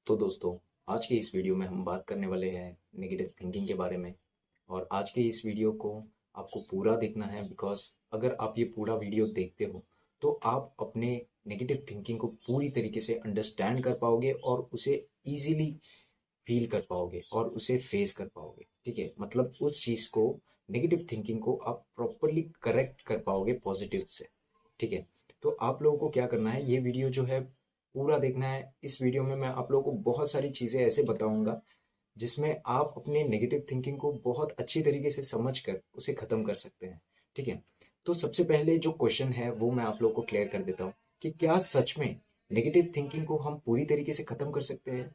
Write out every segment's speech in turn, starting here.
तो दोस्तों, आज के इस वीडियो में हम बात करने वाले हैं नेगेटिव थिंकिंग के बारे में। और आज के इस वीडियो को आपको पूरा देखना है, बिकॉज अगर आप ये पूरा वीडियो देखते हो तो आप अपने नेगेटिव थिंकिंग को पूरी तरीके से अंडरस्टैंड कर पाओगे और उसे इजीली फील कर पाओगे और उसे फेस कर पाओगे। ठीक है, मतलब उस चीज़ को, नेगेटिव थिंकिंग को आप प्रॉपरली करेक्ट कर पाओगे पॉजिटिव से। ठीक है, तो आप लोगों को क्या करना है, ये वीडियो जो है पूरा देखना है। इस वीडियो में मैं आप लोगों को बहुत सारी चीज़ें ऐसे बताऊंगा जिसमें आप अपने नेगेटिव थिंकिंग को बहुत अच्छी तरीके से समझ कर उसे ख़त्म कर सकते हैं। ठीक है, तो सबसे पहले जो क्वेश्चन है वो मैं आप लोगों को क्लियर कर देता हूँ कि क्या सच में नेगेटिव थिंकिंग को हम पूरी तरीके से ख़त्म कर सकते हैं।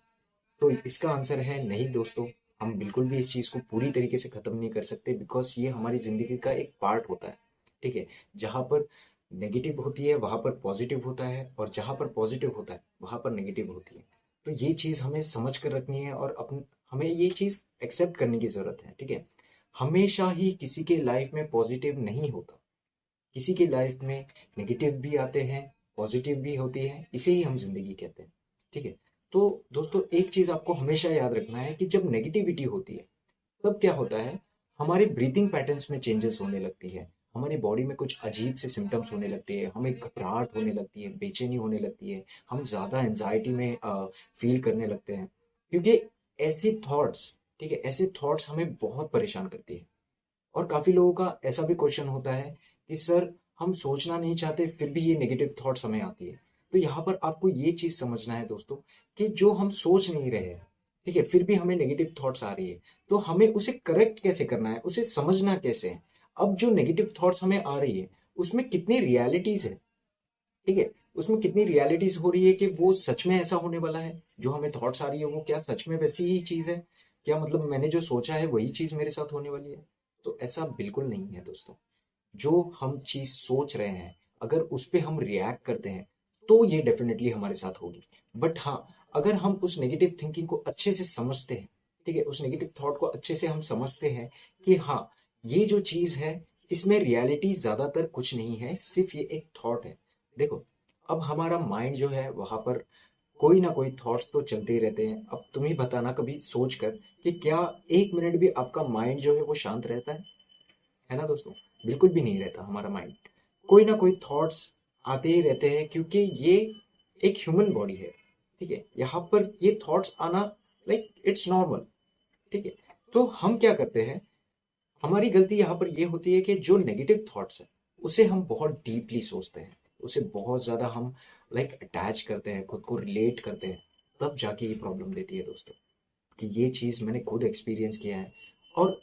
तो इसका आंसर है नहीं दोस्तों, हम बिल्कुल भी इस चीज़ को पूरी तरीके से ख़त्म नहीं कर सकते, बिकॉज ये हमारी ज़िंदगी का एक पार्ट होता है। ठीक है, जहाँ पर नेगेटिव होती है वहाँ पर पॉजिटिव होता है, और जहाँ पर पॉजिटिव होता है वहाँ पर नेगेटिव होती है। तो ये चीज़ हमें समझ कर रखनी है और अपन हमें ये चीज़ एक्सेप्ट करने की ज़रूरत है। ठीक है, हमेशा ही किसी के लाइफ में पॉजिटिव नहीं होता, किसी के लाइफ में नेगेटिव भी आते हैं, पॉजिटिव भी होती है, इसे ही हम जिंदगी कहते हैं। ठीक है, तो दोस्तों एक चीज आपको हमेशा याद रखना है कि जब नेगेटिविटी होती है तब क्या होता है, हमारे ब्रीथिंग पैटर्न्स में चेंजेस होने लगती है, हमारी बॉडी में कुछ अजीब से सिम्टम्स होने लगते हैं, हमें घबराहट होने लगती है, बेचैनी होने लगती है, हम ज़्यादा एंजाइटी में फील करने लगते हैं, क्योंकि ऐसे थॉट्स, ठीक है, ऐसे थॉट्स हमें बहुत परेशान करती है। और काफ़ी लोगों का ऐसा भी क्वेश्चन होता है कि सर, हम सोचना नहीं चाहते फिर भी ये नेगेटिव थॉट्स हमें आती है। तो यहाँ पर आपको ये चीज़ समझना है दोस्तों कि जो हम सोच नहीं रहे हैं, ठीक है, फिर भी हमें नेगेटिव थॉट्स आ रही है, तो हमें उसे करेक्ट कैसे करना है, उसे समझना कैसे है। अब जो नेगेटिव थॉट्स हमें आ रही है उसमें कितनी रियलिटीज है, ठीक है, उसमें कितनी रियलिटीज हो रही है कि वो सच में ऐसा होने वाला है, जो हमें थॉट्स आ रही है वो क्या सच में वैसी ही चीज है, क्या मतलब मैंने जो सोचा है वही चीज मेरे साथ होने वाली है। तो ऐसा बिल्कुल नहीं है दोस्तों। जो हम चीज सोच रहे हैं, अगर उस पे हम रिएक्ट करते हैं तो ये डेफिनेटली हमारे साथ होगी। बट हाँ, अगर हम उस नेगेटिव थिंकिंग को अच्छे से समझते हैं, ठीक है, उस नेगेटिव थॉट को अच्छे से हम समझते हैं कि हाँ, ये जो चीज है इसमें रियलिटी ज्यादातर कुछ नहीं है, सिर्फ ये एक थॉट है। देखो, अब हमारा माइंड जो है वहां पर कोई ना कोई थॉट्स तो चलते ही रहते हैं। अब तुम ही बताना कभी सोच कर कि क्या एक मिनट भी आपका माइंड जो है वो शांत रहता है ना दोस्तों। बिल्कुल भी नहीं रहता हमारा माइंड, कोई ना कोई थॉट्स आते ही रहते हैं, क्योंकि ये एक ह्यूमन बॉडी है। ठीक है, यहाँ पर ये थॉट्स आना लाइक इट्स नॉर्मल। ठीक है, तो हम क्या करते हैं, हमारी गलती यहाँ पर ये होती है कि जो नेगेटिव थॉट्स है उसे हम बहुत डीपली सोचते हैं, उसे बहुत ज्यादा हम लाइक अटैच करते हैं, खुद को रिलेट करते हैं, तब जाके ये प्रॉब्लम देती है दोस्तों। कि ये चीज मैंने खुद एक्सपीरियंस किया है। और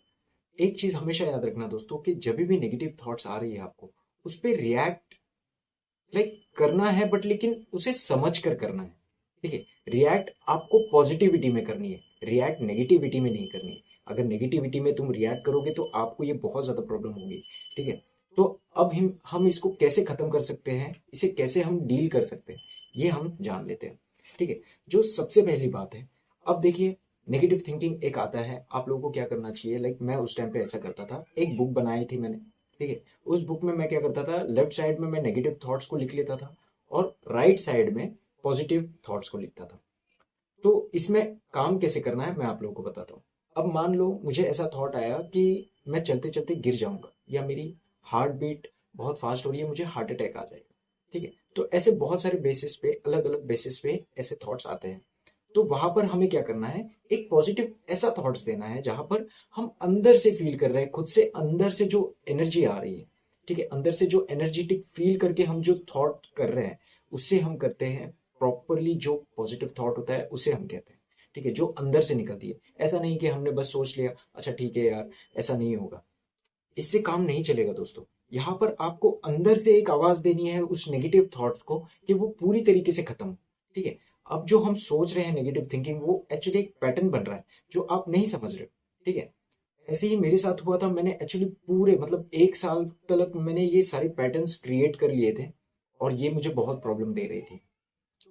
एक चीज हमेशा याद रखना दोस्तों कि जब भी नेगेटिव थॉट्स आ रही है आपको, उस पर रिएक्ट लाइक करना है, बट लेकिन उसे समझ कर करना है। ठीक है, रिएक्ट आपको पॉजिटिविटी में करनी है, रिएक्ट नेगेटिविटी में नहीं करनी है। अगर नेगेटिविटी में तुम रिएक्ट करोगे तो आपको ये बहुत ज्यादा प्रॉब्लम होगी। ठीक है, तो अब हम इसको कैसे खत्म कर सकते हैं, इसे कैसे हम डील कर सकते हैं, ये हम जान लेते हैं। ठीक है, जो सबसे पहली बात है, अब देखिए, नेगेटिव थिंकिंग एक आता है, आप लोगों को क्या करना चाहिए, लाइक मैं उस टाइम पे ऐसा करता था, एक बुक बनाई थी मैंने। ठीक है, उस बुक में मैं क्या करता था, लेफ्ट साइड में मैं नेगेटिव थॉट्स को लिख लेता था और राइट साइड में पॉजिटिव थॉट्स को लिखता था। तो इसमें काम कैसे करना है मैं आप लोगों को बताता हूँ। अब मान लो मुझे ऐसा थॉट आया कि मैं चलते चलते गिर जाऊंगा, या मेरी हार्ट बीट बहुत फास्ट हो रही है, मुझे हार्ट अटैक आ जाएगा। ठीक है, तो ऐसे बहुत सारे बेसिस पे, अलग अलग बेसिस पे ऐसे थॉट्स आते हैं। तो वहां पर हमें क्या करना है, एक पॉजिटिव ऐसा थॉट्स देना है जहां पर हम अंदर से फील कर रहे हैं, खुद से अंदर से जो एनर्जी आ रही है। ठीक है, अंदर से जो एनर्जेटिक फील करके हम जो थॉट कर रहे हैं, उससे हम करते हैं प्रॉपरली। जो पॉजिटिव थॉट होता है उसे हम कहते हैं। ठीक है, जो अंदर से निकलती है, ऐसा नहीं कि हमने बस सोच लिया, अच्छा ठीक है यार, ऐसा नहीं होगा, इससे काम नहीं चलेगा दोस्तों। यहाँ पर आपको अंदर से एक आवाज देनी है उस नेगेटिव थॉट्स को कि वो पूरी तरीके से खत्म हो। ठीक है, अब जो हम सोच रहे हैं नेगेटिव थिंकिंग, वो एक्चुअली एक पैटर्न बन रहा है जो आप नहीं समझ रहे हो। ठीक है, ऐसे ही मेरे साथ हुआ था, मैंने एक्चुअली पूरे मतलब एक साल तक मैंने ये सारे पैटर्न्स क्रिएट कर लिए थे, और ये मुझे बहुत प्रॉब्लम दे रही थी।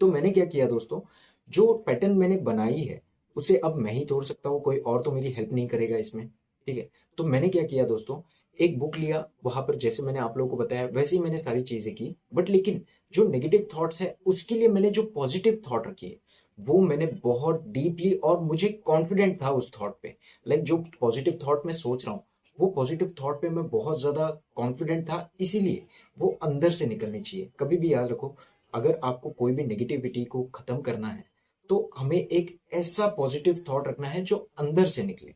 तो मैंने क्या किया दोस्तों, जो पैटर्न मैंने बनाई है उसे अब मैं ही तोड़ सकता हूँ, कोई और तो मेरी हेल्प नहीं करेगा इसमें। ठीक है, तो मैंने क्या किया दोस्तों, एक बुक लिया, वहां पर जैसे मैंने आप लोगों को बताया वैसे ही मैंने सारी चीजें की, बट लेकिन जो नेगेटिव थॉट्स है उसके लिए मैंने जो पॉजिटिव थॉट रखी है वो मैंने बहुत डीपली, और मुझे कॉन्फिडेंट था उस थॉट पे। लाइक जो पॉजिटिव थॉट मैं सोच रहा हूँ, वो पॉजिटिव थॉट पे मैं बहुत ज्यादा कॉन्फिडेंट था, इसीलिए वो अंदर से निकलनी चाहिए। कभी भी याद रखो, अगर आपको कोई भी नेगेटिविटी को खत्म करना है तो हमें एक ऐसा पॉजिटिव थॉट रखना है जो अंदर से निकले,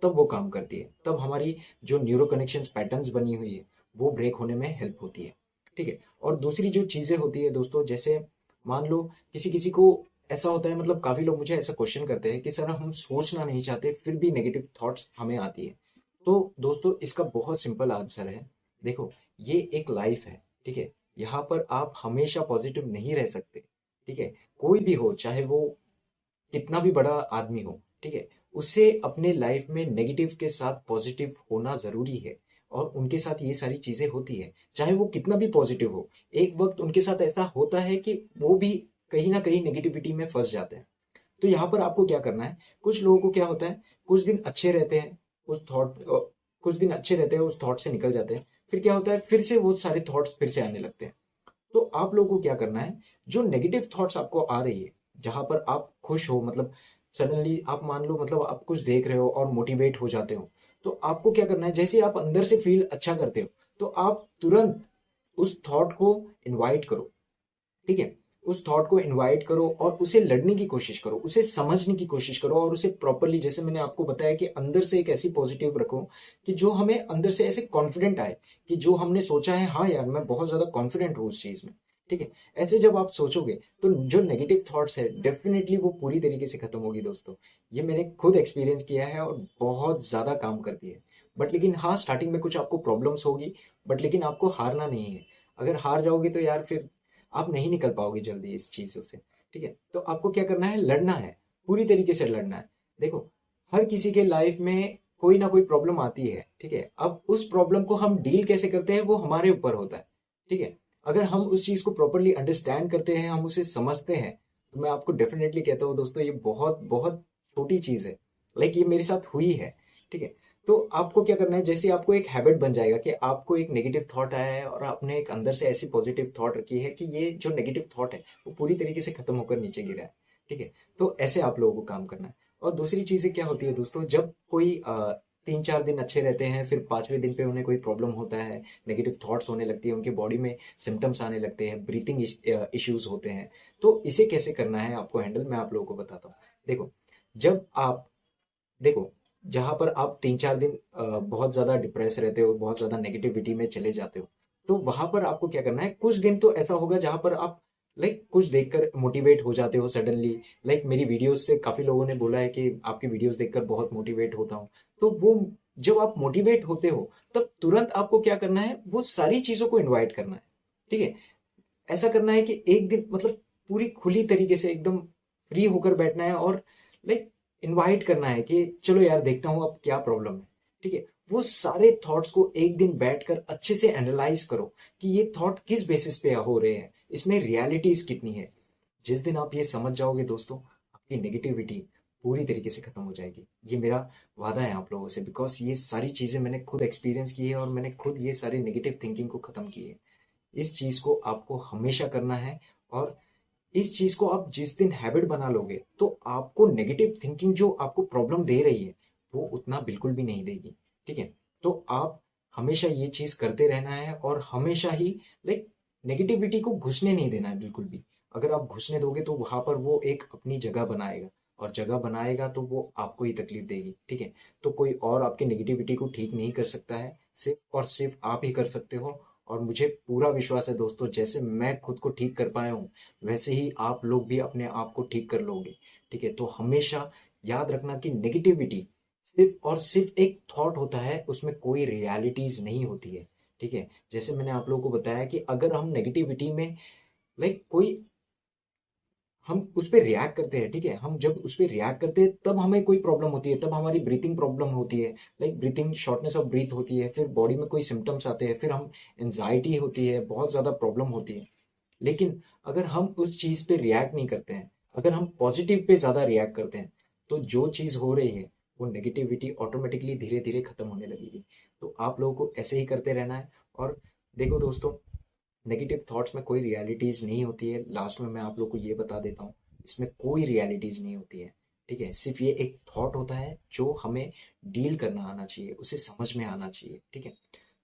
तब वो काम करती है। तब हमारी जो न्यूरो कनेक्शंस पैटर्न्स बनी हुई है वो ब्रेक होने में हेल्प होती है। ठीक है। और दूसरी जो चीजें होती है दोस्तों, जैसे मान लो किसी किसी को ऐसा होता है, मतलब काफी लोग मुझे ऐसा क्वेश्चन करते हैं कि सर हम सोचना नहीं चाहते फिर भी नेगेटिव थॉट्स हमें आती है। तो दोस्तों इसका बहुत सिंपल आंसर है। देखो, ये एक लाइफ है, ठीक है। यहाँ पर आप हमेशा पॉजिटिव नहीं रह सकते, ठीक है। कोई भी हो, चाहे वो कितना भी बड़ा आदमी हो, ठीक है, उसे अपने लाइफ में नेगेटिव के साथ पॉजिटिव होना जरूरी है। और उनके साथ ये सारी चीजें होती है, चाहे वो कितना भी पॉजिटिव हो, एक वक्त उनके साथ ऐसा होता है कि वो भी कहीं ना कहीं नेगेटिविटी में फंस जाते हैं। तो यहाँ पर आपको क्या करना है, कुछ लोगों को क्या होता है, कुछ दिन अच्छे रहते हैं, उस थॉट कुछ दिन अच्छे रहते हैं, उस थॉट से निकल जाते हैं, फिर क्या होता है, फिर से वो सारे थॉट्स फिर से आने लगते हैं। तो आप लोगों को क्या करना है, जो नेगेटिव थॉट्स आपको आ रही है, जहां पर आप खुश हो, मतलब सडनली आप मान लो, मतलब आप कुछ देख रहे हो और मोटिवेट हो जाते हो, तो आपको क्या करना है, जैसे ही आप अंदर से फील अच्छा करते हो, तो आप तुरंत उस थॉट को इनवाइट करो, ठीक है। उस थॉट को इनवाइट करो और उसे लड़ने की कोशिश करो, उसे समझने की कोशिश करो, और उसे प्रॉपरली, जैसे मैंने आपको बताया कि अंदर से एक ऐसी पॉजिटिव रखो कि जो हमें अंदर से ऐसे कॉन्फिडेंट आए, कि जो हमने सोचा है, हाँ यार मैं बहुत ज्यादा कॉन्फिडेंट हूँ उस चीज में, ठीक है। ऐसे जब आप सोचोगे तो जो नेगेटिव थॉट्स है डेफिनेटली वो पूरी तरीके से खत्म होगी दोस्तों। ये मैंने खुद एक्सपीरियंस किया है और बहुत ज्यादा काम करती है। बट लेकिन हाँ, स्टार्टिंग में कुछ आपको प्रॉब्लम्स होगी, बट लेकिन आपको हारना नहीं है। अगर हार जाओगे तो यार फिर आप नहीं निकल पाओगे जल्दी इस चीजों से, ठीक है। तो आपको क्या करना है, लड़ना है, पूरी तरीके से लड़ना है। देखो, हर किसी के लाइफ में कोई ना कोई प्रॉब्लम आती है, ठीक है। अब उस प्रॉब्लम को हम डील कैसे करते हैं वो हमारे ऊपर होता है, ठीक है। अगर हम उस चीज को प्रॉपरली अंडरस्टैंड करते हैं, हम उसे समझते हैं, तो मैं आपको डेफिनेटली कहता हूँ दोस्तों, ये बहुत बहुत छोटी चीज है। लाइक ये मेरे साथ हुई है, ठीक है। तो आपको क्या करना है, जैसे आपको एक हैबिट बन जाएगा कि आपको एक नेगेटिव थॉट आया है और आपने एक अंदर से ऐसी पॉजिटिव थॉट रखी है कि ये जो नेगेटिव थॉट है वो पूरी तरीके से खत्म होकर नीचे गिरा है, ठीक है। तो ऐसे आप लोगों को काम करना है। और दूसरी चीजें क्या होती है दोस्तों, जब कोई 3-4 दिन अच्छे रहते हैं, फिर 5वें दिन पे उन्हें कोई प्रॉब्लम होता है, नेगेटिव थॉट्स होने लगती है, उनके बॉडी में सिम्टम्स आने लगते हैं, ब्रीथिंग इश्यूज होते हैं। तो इसे कैसे करना है आपको हैंडल, मैं आप लोगों को बताता हूँ। देखो, जब आप देखो, जहां पर आप 3-4 दिन बहुत ज्यादा डिप्रेस रहते हो, बहुत ज्यादा नेगेटिविटी में चले जाते हो, तो वहां पर आपको क्या करना है, कुछ दिन तो ऐसा होगा जहां पर आप लाइक कुछ देखकर मोटिवेट हो जाते हो सडनली। लाइक मेरी वीडियोस से काफी लोगों ने बोला है कि आपकी वीडियोस देखकर बहुत मोटिवेट होता हूँ। तो वो जब आप मोटिवेट होते हो, तब तुरंत आपको क्या करना है, वो सारी चीजों को इन्वाइट करना है, ठीक है। ऐसा करना है कि एक दिन मतलब पूरी खुली तरीके से एकदम फ्री होकर बैठना है, और लाइक इनवाइट करना है कि चलो यार देखता हूं अब क्या प्रॉब्लम है, ठीक है। वो सारे थॉट्स को एक दिन बैठकर अच्छे से एनालाइज करो कि ये थॉट किस बेसिस पे हो रहे हैं, इसमें रियलिटीज कितनी है। जिस दिन आप ये समझ जाओगे दोस्तों, आपकी नेगेटिविटी पूरी तरीके से खत्म हो जाएगी। ये मेरा वादा है आप लोगों से, बिकॉज ये सारी चीजें मैंने खुद एक्सपीरियंस की है और मैंने खुद ये सारी नेगेटिव थिंकिंग को खत्म की है। इस चीज को आपको हमेशा करना है। और इस चीज को आप जिस दिन हैबिट बना लोगे, तो आपको नेगेटिव थिंकिंग जो आपको प्रॉब्लम दे रही है वो उतना बिल्कुल भी नहीं देगी, ठीक है। तो आप हमेशा ये चीज करते रहना है, और हमेशा ही लाइक नेगेटिविटी को घुसने नहीं देना है बिल्कुल भी। अगर आप घुसने दोगे तो वहां पर वो एक अपनी जगह बनाएगा, और जगह बनाएगा तो वो आपको ही तकलीफ देगी, ठीक है। तो कोई और आपके नेगेटिविटी को ठीक नहीं कर सकता है, सिर्फ और सिर्फ आप ही कर सकते हो। और मुझे पूरा विश्वास है दोस्तों, जैसे मैं खुद को ठीक कर पाया हूँ, वैसे ही आप लोग भी अपने आप को ठीक कर लोगे, ठीक है। तो हमेशा याद रखना कि नेगेटिविटी सिर्फ और सिर्फ एक थॉट होता है, उसमें कोई रियलिटीज नहीं होती है, ठीक है। जैसे मैंने आप लोगों को बताया कि अगर हम नेगेटिविटी में लाइक कोई हम उस पर रिएक्ट करते हैं, ठीक है, हम जब उस पर रिएक्ट करते हैं तब हमें कोई प्रॉब्लम होती है, तब हमारी ब्रीथिंग प्रॉब्लम होती है, like breathing shortness of breath होती है, फिर बॉडी में कोई सिम्टम्स आते हैं, फिर हम एंजाइटी होती है, बहुत ज्यादा प्रॉब्लम होती है। लेकिन अगर हम उस चीज पे रिएक्ट नहीं करते हैं, अगर हम पॉजिटिव पे ज्यादा रिएक्ट करते हैं, तो जो चीज हो रही है वो नेगेटिविटी ऑटोमेटिकली धीरे धीरे खत्म होने लगेगी। तो आप लोगों को ऐसे ही करते रहना है। और देखो दोस्तों, नेगेटिव थॉट्स में कोई रियलिटीज नहीं होती है, लास्ट में मैं आप लोग को ये बता देता हूँ, इसमें कोई रियलिटीज नहीं होती है। ठीक है, सिर्फ ये एक थॉट होता है जो हमें डील करना आना चाहिए, उसे समझ में आना चाहिए। ठीक है,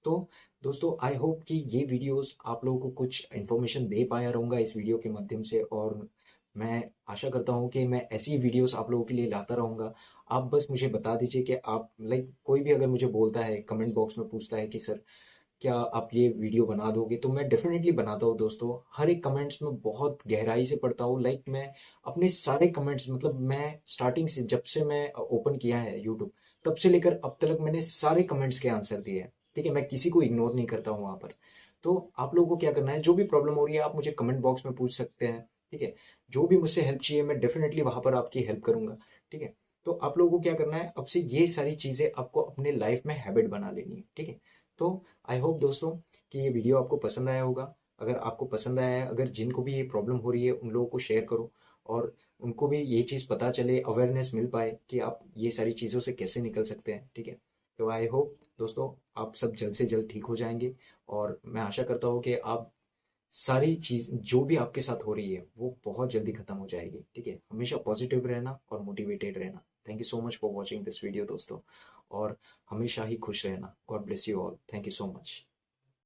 तो दोस्तों आई होप कि ये वीडियोस आप लोगों को कुछ इन्फॉर्मेशन दे पाया रहूँगा इस वीडियो के माध्यम से, और मैं आशा करता हूँ कि मैं ऐसी वीडियोस आप लोगों के लिए लाता रहूँगा। आप बस मुझे बता दीजिए कि आप लाइक कोई भी अगर मुझे बोलता है, कमेंट बॉक्स में पूछता है कि सर क्या आप ये वीडियो बना दोगे, तो मैं डेफिनेटली बनाता हूँ दोस्तों। हर एक कमेंट्स में बहुत गहराई से पढ़ता हूँ, लाइक मैं अपने सारे कमेंट्स, मतलब मैं स्टार्टिंग से जब से मैं ओपन किया है यूट्यूब तब से लेकर अब तक मैंने सारे कमेंट्स के आंसर दिए हैं। ठीक है, मैं किसी को इग्नोर नहीं करता हूँ वहाँ पर। तो आप लोगों को क्या करना है, जो भी प्रॉब्लम हो रही है आप मुझे कमेंट बॉक्स में पूछ सकते हैं। ठीक है, जो भी मुझसे हेल्प चाहिए मैं डेफिनेटली वहाँ पर आपकी हेल्प करूंगा। ठीक है, तो आप लोगों को क्या करना है, अब से ये सारी चीज़ें आपको अपने लाइफ में हैबिट बना लेनी है। ठीक है, तो आई होप दोस्तों कि ये वीडियो आपको पसंद आया होगा। अगर आपको पसंद आया है, अगर जिनको भी ये प्रॉब्लम हो रही है उन लोगों को शेयर करो, और उनको भी ये चीज़ पता चले, अवेयरनेस मिल पाए कि आप ये सारी चीज़ों से कैसे निकल सकते हैं। ठीक है, तो आई होप दोस्तों आप सब जल्द से जल्द ठीक हो जाएंगे, और मैं आशा करता हूँ कि आप सारी चीज़ जो भी आपके साथ हो रही है वो बहुत जल्दी खत्म हो जाएगी। ठीक है, हमेशा पॉजिटिव रहना और मोटिवेटेड रहना। Thank you so much for watching this video दोस्तों, और हमेशा ही खुश रहना। God bless you all, thank you so much.